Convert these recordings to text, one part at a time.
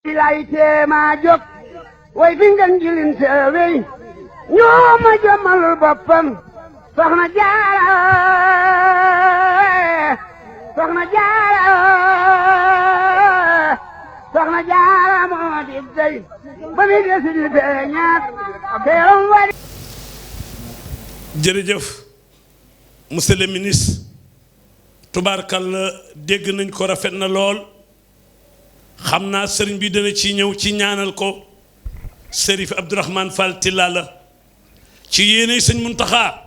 lay teema jóg way fi ngeen jilin seewey ñoo ma jëmalul boppam soxna jaara soxna jaara soxna jaara moo di dey ba mi desi di feeñaat teeram wari jërëjëf monsieur le ministre tubaarkàlla dégg nañ ko rafet na lool xam naa sëriñ bi dana ci ñëw ci ñaanal ko Serif Abdourahmane Fall Tilala ci yéene sëñ Muntaxa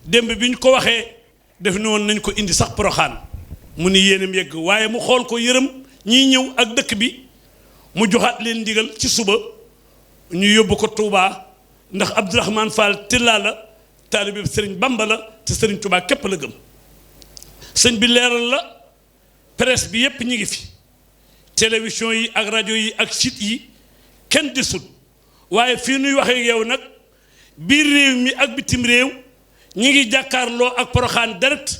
démb bi ñu ko waxee def ni woon nañ ko indi sax Poroxaan mu ni yéenam yegg waaye mu xool ko yërëm ñiy ñëw ak dëkk bi mu joxaat leen ndigal ci suba ñu yóbbu ko Touba ndax Abdourahmane Fall Tilala taalibe sëriñ Bamba la te sëriñ Touba képp la gëm sëñ bi leeral la presse bi yépp ñi ngi fi télévision yi ak rajo yi ak site yi kenn desut waaye fii nuy waxee yow nag biir réew mi ak bitim réew ñi ngi jàkkaarloo ak Poroxaan direct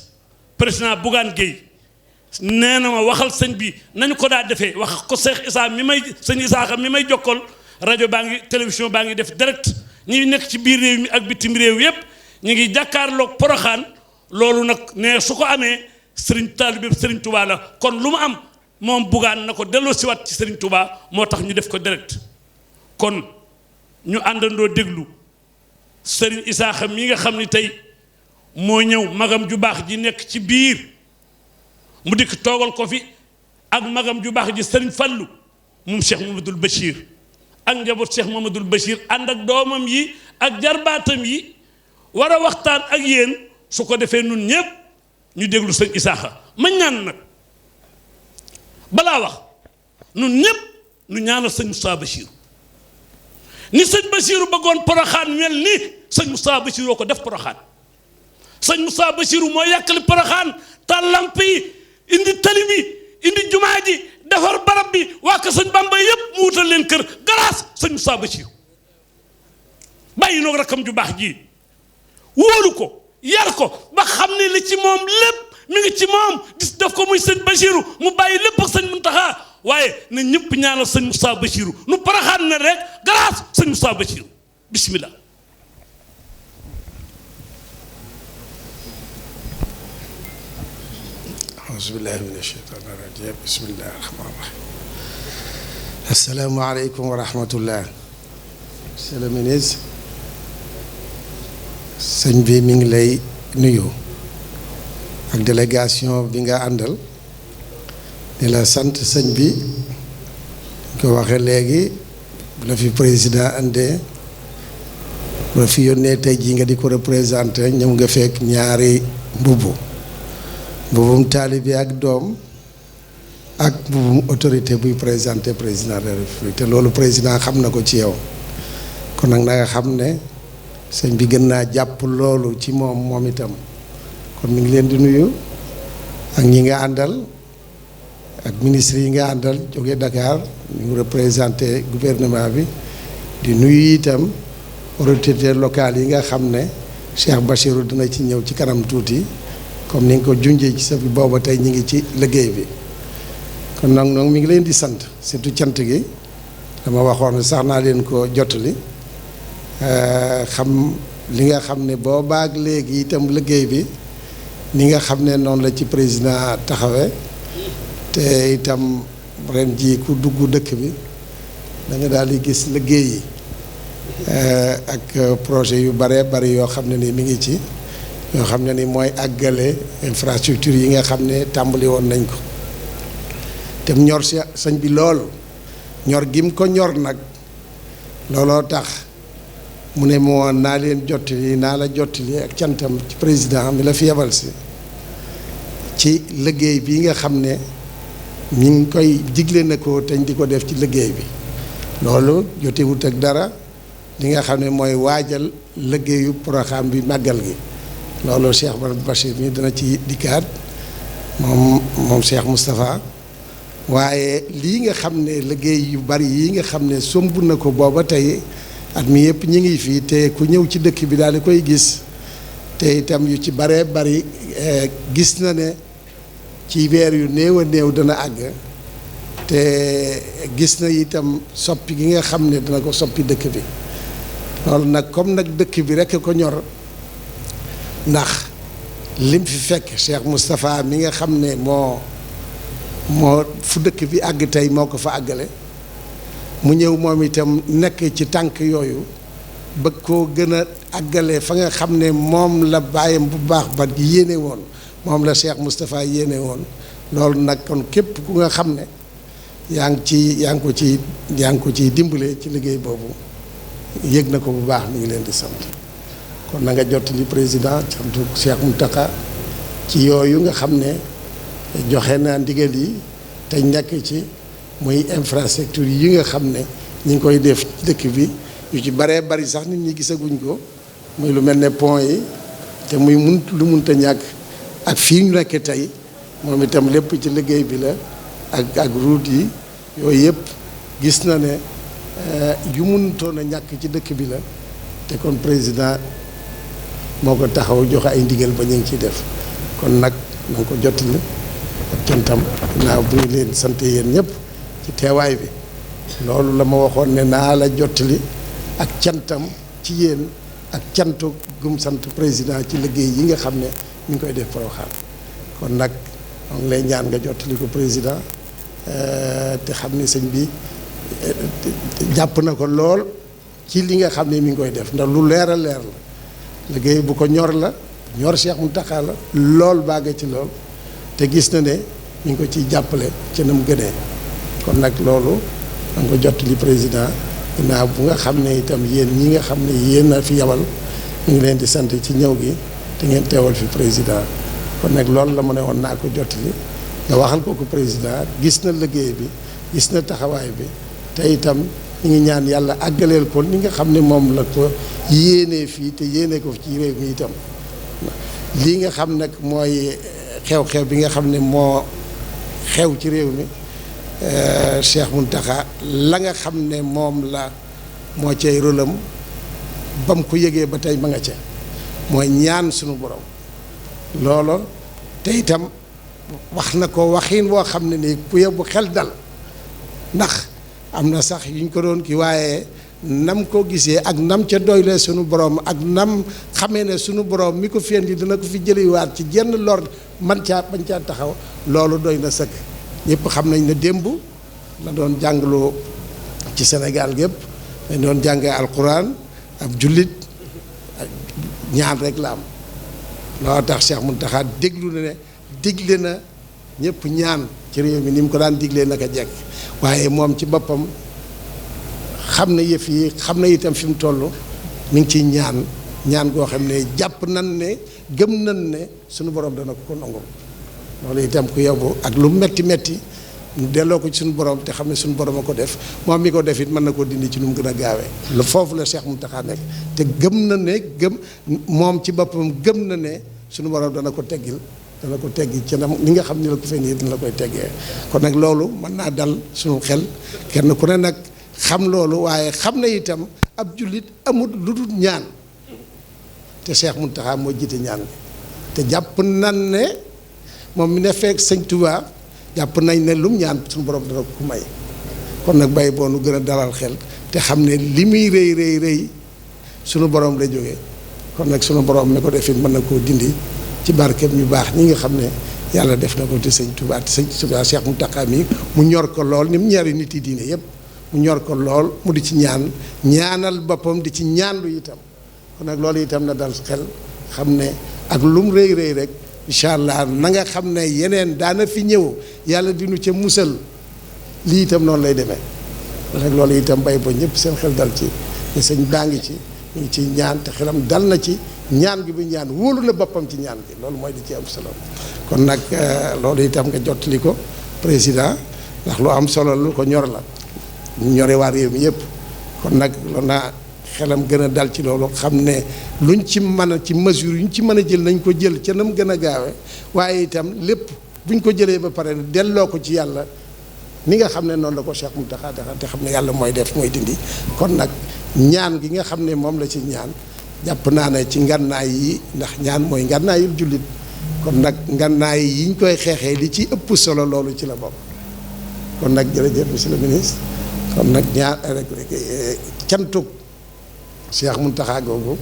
président Bougane Gueye nee na ma waxal sëñ bi nañu ko daa defee wax ko Cheikh Issa mi may sëñ Issa mi may jokkool rajo baa ngi télévision baa ngi def direct ñi nekk ci biir réew mi ak bitim réew yépp ñi ngi jàkkaarloog Poroxaan loolu nag ne su ko amee sëriñ taalibe sëriñ Touba la kon lu mu am moom Bougane na ko delloo siwaat ci sëriñ Touba moo tax ñu def ko direct kon ñu àndandoo déglu sëriñ Isaaxa mi nga xam ni tey moo ñëw magam ju baax ji nekk ci biir mu dikk toogal ko fi ak magam ju baax ji sëriñ Fallu moom Cheikh Mamadul Bachir ak njaboot Cheikh Mamadul Bachir ànd ak doomam yi ak jarbaatam yi war a waxtaan ak yéen su ko defee nun ñépp ñu déglu sëñ Isaaxa ma ñaan nag balaa wax nun ñépp nu ñaanal sëñ Moustapha Bachir ni sëñ Bachir bëggoon Poroxaan mel ni sëñ Moustapha Bachir ko def Poroxaan sëñ Moustapha Bachir moo yàkkali Poroxaan taal lamp yi indi tali bi indi jumaa ji defar barab bi waa ko sëñ Bamba yépp mu wutal leen kër grâce sëñ Moustapha Bachir bàyyi noog rakkam ju baax ji wóolu ko yar ko ba xam ne li ci moom lépp mi ngi ci moom gis def ko muy sëñ Bachiru mu bàyyi lépp ak sëñ Muntaxa waaye na ñëpp ñaanal sëñ Moustapha Bachiru nu Poroxaan ne rek grâce sëñ Moustapha Bachiru bismillah auzu billahi mina shaytaani rajim bismillahi rahmaani rahim assalaamu aleykum wa rahmatullah monsieur le ministre sëñ bi mi ngi lay nuyu ak délégation bi nga àndal di la sant sëñ bi ko waxee léegi bu la fi président andee bu la fi yónnee tey jii nga di ko représenté ñëw nga fekk ñaari mbubbum taalibe ak doom ak mbubbum autorité buy présenté président de la République te loolu président xam na ko ci yow kon nag na nga xam ne sëñ bi gën naa jàpp loolu ci moom itam kon mi ngi leen di nuyu ak ñi nga àndal ak ministre yi nga àndal jóge Dakar ñu représenté gouvernement bi di nuyu itam autorités locales yi nga xam ne Cheikh Bachirou dina ci ñëw ci kanam tuuti comme ni nga ko junjee ci sa bi booba tey ñi ngi ci liggéey bi kon nag noonu mi ngi leen di sant surtout cant gi dama waxoon sax naa leen ko jottali xam li nga xam ne boobaag léegi itam liggéey bi ni nga xam ne noonu la ci président taxawe te itam ren ji ku dugg dëkk bi da nga daal di gis liggéey yi ak projet yu bare bari yoo xam ne ni mi ngi ci yoo xam ne ni mooy àggale infrastructure yi nga xam ne tàmbali woon nañ ko te ñor si sëñ bi loolu ñor gim ko ñor nag looloo tax mu ne moo naa leen jottali naa la jottali ak cantam ci président mi la fi yebal si ci liggéey bi nga xam ne ñu ngi koy digle na ko teñ di ko def ci liggéey bi loolu jotewut ak dara li nga xam ne mooy waajal liggéeyu Poroxaan bi màggal gi loolu Cheikh Bachir mi dana ci dikkaat moom Cheikh Moustapha waaye lii nga xam ne liggéey yu bari yi nga xam ne somb na ko booba tey at mi yëpp ñi ngi fii te ku ñëw ci dëkk bi daal di koy gis te itam yu ci baree bari gis na ne ci weer yu néew a néew dana àgg te gis na itam soppi gi nga xam ne dina ko soppi dëkk bi loolu nag comme nag dëkk bi rekk ko ñor ndax lim fi fekk Cheikh Moustapha mi nga xam ne moo fu dëkk bi àgg tey moo ko fa àggale mu ñëw moom itam nekk ci tànk yooyu bëgg koo gën a àggale fa nga xam ne moom la bàyyam bu baax ba yéene woon moom la Cheikh Moustapha yéene woon loolu nag kon képp ku nga xam ne yaa ngi ko ciy dimbale ci liggéey boobu yëg na ko bu baax mi ngi leen di sant kon na nga jottali président santu Cheikh Mountakha ci yooyu nga xam ne joxe na ndigal yi te nekk ci muy infrastructure yi nga xam ne ñi ngi koy def ci dëkk bi yu ci baree bari sax nit ñi gisaguñ ko muy lu mel ne pont yi te muy lu munta ñàkk ak fii ñu nekk tey moom itam lépp ci liggéey bi la ak route yi yooyu yëpp gis na ne yu mënutoon a ñàkk ci dëkk bi la te kon président moo ko taxaw joxe ay ndigal ba ñu ngi ciy def kon nag na nga ko jottali ak cantam naaw bu ñu leen sant yéen ñëpp ci teewaay bi loolu la ma waxoon ne naa la jottali ak cantam ci yéen ak cantu gum sant président ci liggéey yi nga xam ne mi ngi koy def Porokhane kon nag maa ngi lay ñaan nga jottali ko président te xam ne sëñ bi jàpp na ko lool ci li nga xam ne mi ngi koy def ndax lu leer a leer la liggéey bu ko ñor la ñor Cheikh Mountakha la lool bàgg ci lool te gis na ne mi ngi ko ciy jàppale ci na mu gënee kon nag loolu da nga ko jottali président ginnaaw bu nga xam ne itam yéen ñi nga xam ne yéen a fi yabal ñu ngi leen di sant ci ñëw gi te ngeen teewal fi président kon nag loolu la ma ne woon naa ko jottali nga waxal ko président gis na liggéey bi gis na taxawaay bi te itam ñu ngi ñaan yàlla àggaleel ko li nga xam ne moom la ko yéenee fii te yéene ko ci réew mi itam lii nga xam nag mooy xew-xew bi nga xam ne moo xew ci réew mi Cheikh Mountakha la nga xam ne moom la moo cay rôlam ba mu ko yëgee ba tey ma nga ca mooy ñaan sunu borom loolo te itam wax na ko waxin woo xam ne nii ku yóbbu xel dal ndax am na sax yuñ ko doon ki waaye nam ko gisee ak nam ca doyle sunu borom ak nam xamee ne sunu borom mi ko fi indi dina ko fi jëliwaat ci jenn lor bañ caa taxaw loolu doy na sëkk ñëpp xam nañ ne démb la doon jàngaloo ci Sénégal gépp dañ doon jàngee alquran ab jullit ñaan rek la am loolu tax Cheikh Mountakha déglu na ne digle na ñëpp ñaan ci réew mi ni mu ko daan diglee naka jekk waaye moom ci boppam xam na yëf yi xam na itam fi mu toll mi ngi ciy ñaan goo xam ne jàpp nan ne gëm nan ne suñu borom dana ko nangu loolu itam ku yóbbu ak lu metti ñu delloo ko ci suñu borom te xam ne suñu borom a ko def moom mi ko def it mën na koo dindi ci nu mu gën a gaawee lu foofu la Cheikh Mountakha nekk te gëm na ne moom ci boppam gëm na ne suñu borom dana ko teggi ci nam li nga xam ne la ko fee nii dina la koy teggee kon nag loolu mën naa dal suñu xel kenn ku ne nag xam loolu waaye xam na itam ab jullit amul lu dul ñaan te Cheikh Mountakha moo jiite ñaan bi te jàpp nan ne moom mi ne fekk sëñ Touba jàpp nañ ne lum ñaan suñu borom dana ko may kon nag bàyyi boo nu gën a dalal xel te xam ne li muy rëy suñu borom la jógee kon nag suñu borom mi ko defit mën na koo dindi ci barkeem ñu baax ñi nga xam ne yàlla def na ko te sëñ Touba te sëñ Touba Cheikh Mountakha mi mu ñor ko lool ni mu ñari nit yi diine yépp mu ñor ko lool mu di ci ñaanal boppam di ci ñaanlu itam kon nag loolu itam na dal xel xam ne ak lum rëy rek incha allah na nga xam ne yeneen daana fi ñëw yàlla dinu ca musal lii itam noonu lay demee kon nag loolu itam bay ba ñëpp seen xel dal ci ne sëñ baa ngi ci ñu ngi ciy ñaan te xelam dal na ci ñaan gi bu ñaan wóolu na boppam ci ñaan gi loolu mooy di ci am solo kon nag loolu itam nga jottali ko président ndax lu am solo lu ko ñor la ñu ñore waa réew mi yëpp kon nag loolu naa xelam gën a dal ci loolu xam ne luñ ci mën a ci mesure yuñ ci mën a jël nañ ko jël ca nam gën a gaawe waaye itam lépp buñ ko jëlee ba pare delloo ko ci yàlla ni nga xam ne noonu la ko Cheikh Mountakha te xam ne yàlla mooy def mooy dindi kon nag ñaan gi nga xam ne moom la ci ñaan jàpp naa ne ci ngànnaay yi ndax ñaan mooy ngànnaayul jullit kon nag ngànnaay yi ñu koy xeexee li ci ëpp solo loolu ci la bokk kon nag jërëjëf monsieur le ministre kon nag ñaar rek cantuk Cheikh Mountakha googu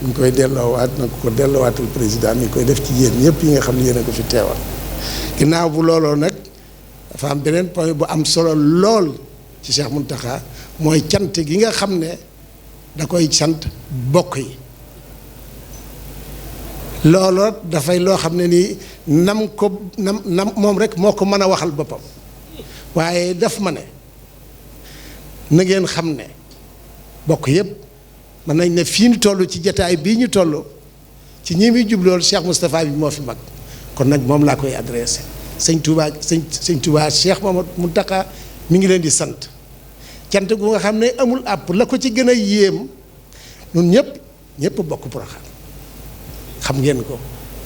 ñu ngi koy delloowaat na ko delloowaatul président mi koy def ci yéen ñëpp yi nga xam ne yéen a ko fi teewal ginnaaw bu looloo nag dafa am beneen point bu am solo lool ci Cheikh Mountakha mooy cant gi nga xam ne da koy sant bokk yi looloo dafay loo xam ne nii nam moom rek moo ko mën a waxal boppam waaye daf ma ne na ngeen xam ne bokk yëpp mën nañ ne fii ñu toll ci jataay bii ñu toll ci ñi muy jublool Cheikh Moustapha bi moo fi mag kon nag moom laa koy adressé sëñ Touba sëñ Touba Cheikh Mamadou Mountakha mi ngi leen di sant cant gu nga xam ne amul àpp la ko ci gën a yéem ñun ñëpp bokk Porokhane xam ngeen ko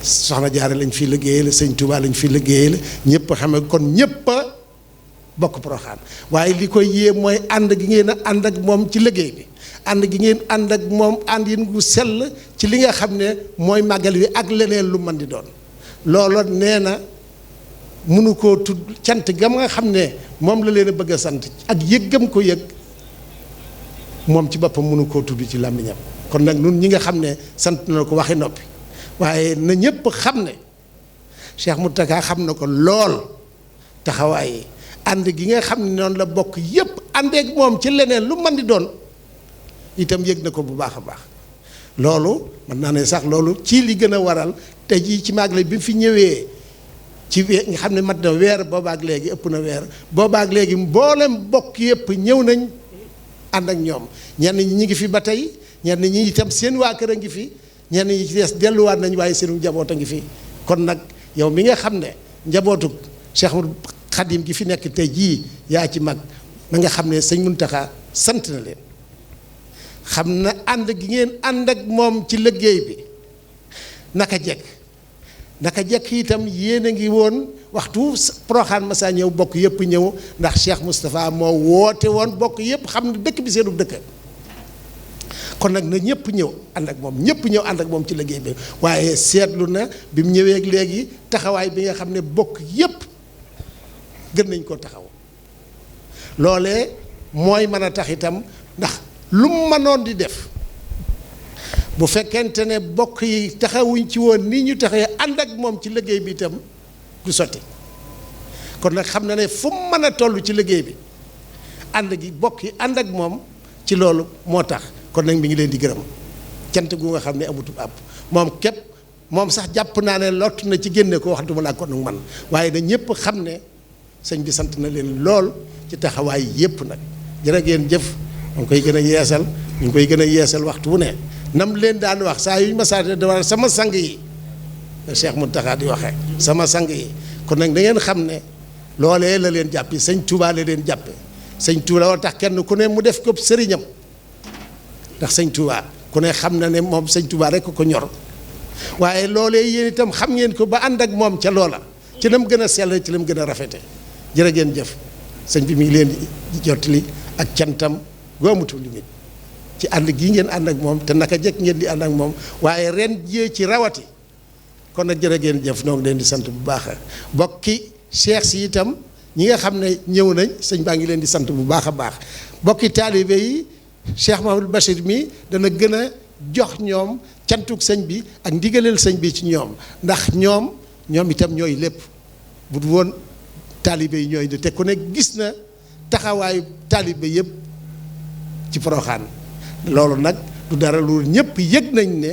soxna Jaara lañ fi liggéeyee la sëñ Touba lañ fi liggéeyee la ñëpp xam kon ñëpp a bokk Porokhane waaye li koy yéem mooy ànd gi ngeen a ànd ak moom ci liggéey bi ànd gi ngeen ànd ak moom ànd yin gu sell ci li nga xam ne mooy màggal wi ak leneen lu mën di doon loolu nee na mënu koo tudd cant gam nga xam ne moom la leen a bëgg a sant ak yëggam ko yëg moom ci boppam mënu koo tudd ci làmmiñam kon nag nun ñi nga xam ne sant na ko waxi noppi waaye na ñëpp xam ne Cheikh Mountakha xam na ko lool taxawaay ànd gi nga xam ne noonu la bokk yépp àndeek moom ci leneen lu mën di doon itam yëg na ko bu baax a baax loolu mën naa ne sax loolu ci li gën a waral te jii ci màggal bi fi ñëwee ci nga xam ne mat na weer boobaak léegi ëpp na weer boobaak léegi mboolem bokk yëpp ñëw nañ ànd ak ñoom ñenn ñi ngi fi ba tey ñenn ñi itam seen waa kër a ngi fi ñenn ñi ci des delluwaat nañ waaye seenu njaboot a ngi fi kon nag yow mi nga xam ne njabootu Cheikh Khadim gi fi nekk tey jii yaa ci mag na nga xam ne sëñ Mountakha sant na leen xam na ànd gi ngeen ànd ak moom ci liggéey bi naka jekk itam yéen a ngi woon waxtu Porokhane masa ñëw bokk yëpp ñëw ndax Cheikh Moustapha moo woote woon bokk yëpp xam ne dëkk bi seenu dëkk kon nag na ñëpp ñëw ànd ak moom ñëpp ñëw ànd ak moom ci liggéey bi waaye seetlu na bi mu ñëwee ak léegi taxawaay bi nga xam ne bokk yëpp gën nañ koo taxaw loolee mooy mën a tax itam ndax lu mu mënoon di def bu fekkente ne bokk yi taxawuñ ci woon nii ñu taxee ànd ak moom ci liggéey bi itam du sotti kon nag xam na ne fu mu mën a toll ci liggéey bi ànd gi bokk yi ànd ak moom ci loolu moo tax kon nag mi ngi leen di gërëm cant gu nga xam ne amutub àpp moom képp moom sax jàpp naa ne lott na ci génne ko wax duma laa ko nag man waaye na ñëpp xam ne sëñ bi sant na leen lool ci taxawaay yépp nag jërë ngeen jëf ñu ngi koy gën a yeesal ñu ngi koy gën a yeesal waxtu wu ne nam leen daan wax saa yu ñu ma saate da war sama sang yi Cheikh Mountakha di waxee sama sang yi kon nag da ngeen xam ne loolee la leen jàppi sëñ Touba la leen jàppe sëñ Touba war tax kenn ku ne mu def ko sëriñam ndax sëñ Touba ku ne xam na ne moom sëñ Touba rek ko ñor waaye loolee yéen itam xam ngeen ko ba ànd ak moom ca loola ci lam gën a sell ci lam gën a rafete jërë ngeen jëf sëñ bi mi ngi leen di jottali ak cantam gu amutul limite ci ànd gii ngeen ànd ak moom te naka jekk ngeen di ànd ak moom waaye ren jii ci rawati kon nag jërë ngeen jëf noo ngi leen di sant bu baax bokki cheikh si itam ñi nga xam ne ñëw nañ sëñ baa ngi leen di sant bu baax a baax bokki taalibe yi Cheikh Mahamadou Bachir mi dana gën a jox ñoom cantuk sëñ bi ak ndigaleel sëñ bi ci ñoom ndax ñoom itam ñooy lépp bu woon taalibe yi ñooy te ku ne gis na taxawaayu taalibe yëpp ci Porokhane loolu nag du dara lu ñëpp yëg nañ ne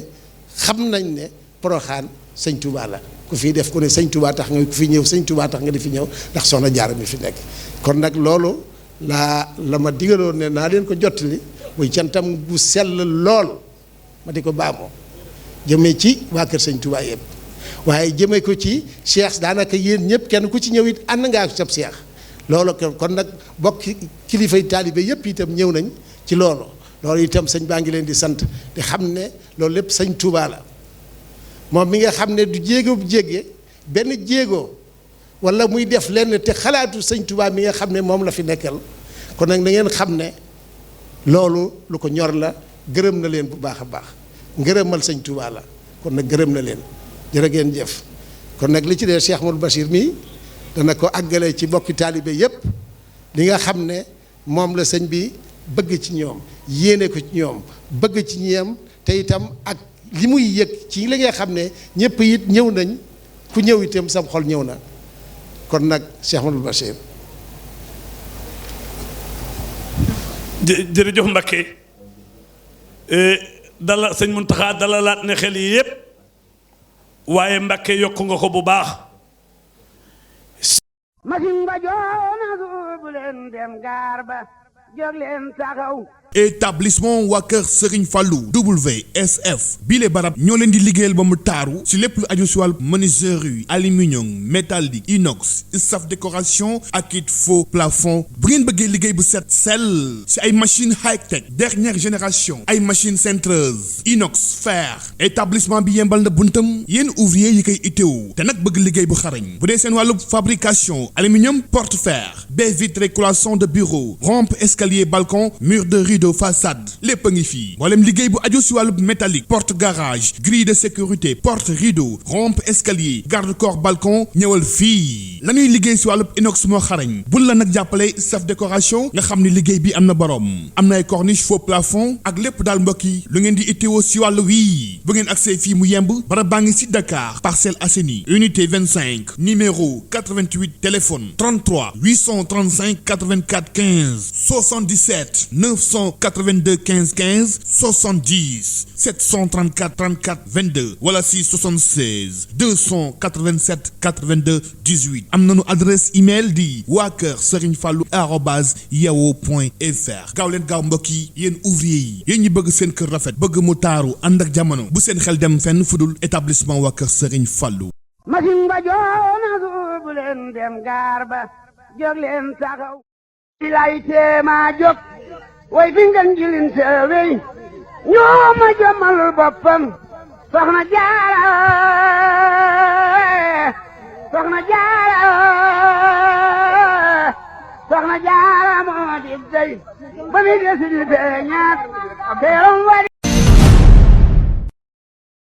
xam nañ ne Porokhane sëñ Touba la ku fi def ku ne sëñ Touba tax nga ku fi ñëw sëñ Touba tax nga di fi ñëw ndax soxna Jaara mi fi nekk kon nag loolu la ma digaloon ne naa leen ko jottali muy cantam bu sell lool ma di ko baamoo jëmee ci waa kër sëñ Touba yëpp waaye jëmee ko ci cheikh daanaka yéen ñëpp kenn ku ci ñëw it ànd ngaa ak sab cheikh loolu kon nag bokk kilifay taalibe yëpp itam ñëw nañ ci loolu itam sëñ baa ngi leen di sant di xam ne loolu lépp sëñ Touba la moom mi nga xam ne du jéego bu jégge benn jéego wala muy def lenn te xalaatu sëñ Touba mi nga xam ne moom la fi nekkal kon nag na ngeen xam ne loolu lu ko ñor la gërëm na leen bu baax a baax ngërëmal sëñ Touba la kon nag gërëm na leen jërë ngeen jëf kon nag li ci dee Cheikh Amadou Bachir mii dana ko àggale ci bokki taalibe yépp li nga xam ne moom la sëñ bi bëgg ci ñoom yéene ko ci ñoom bëgg ci ñoom te itam ak li muy yëg ci li nga xam ne ñëpp it ñëw nañ ku ñëw itam sam xol ñëw na kon nag Cheikh Ahmadou Bachir. jërëjëf Mbacké dala sëñ Mountakha dalalaat ne xel yi yépp waaye Mbacké yokk nga ko bu baax. masin ba joona suubu leen dem gaar ba jóg leen taxaw. établissement waa kër Serigne Fallou WSF bile barab ñoo leen di liggéeyal ba mu taaru si lépp lu aju si wàllu menuiserie aluminium métallique inox staff décoration ak it faux plafond bu ngeen bëggee liggéey bu set sell si ay machine high tech dernière génération ay machine centreuse inox fer établissement bi yembal na buntam yéen ouvrier yi koy itteewu te nag bëgg liggéey bu xarañ bu dee seen wàllu fabrication aluminium porte fer baie vitrée cloisson de bureau rampe escalier balcon mur de rideau de façade lépp a ngi fii mboolem liggéey bu aju si wàllu métallique porte garage grille de sécurité porte rideau rampe escalier garde-corps balcon ñëwal fii la ñuy liggéey si wàllu inox moo xarañ bul la nag jàppale staff décoration nga xam ni liggéey bi am na borom am na ay corniche faux plafond ak lépp daal mbokk yi lu ngeen di itteewoo si wàllu wii bu ngeen accès fii mu yemb barab baa ngi si Dakar Parcelles Assainies unité 25 numéro 88 téléphone 33 835 84 15 77 982 15 15 70 734 34 22 wala si 76 287 82 18 am nañu adresse email di waa kër Serigne Fallou @yahoo.fr gaaw leen gaaw mbokk yi yéen ouvrier yi yéen ñi bëgg seen kër rafet bëgg mu taaru ànd ak jamono bu seen xel dem fenn fudul établissement waa kër Serigne Fallou. masin ba joona suubu leen dem gaar ba jóg leen taxaw. ilay teema jóg. way fi ngeen jilin seewey ñoo ma jëmalul boppam soxna jaara moo di dey ba mi desi di feeñaat teeram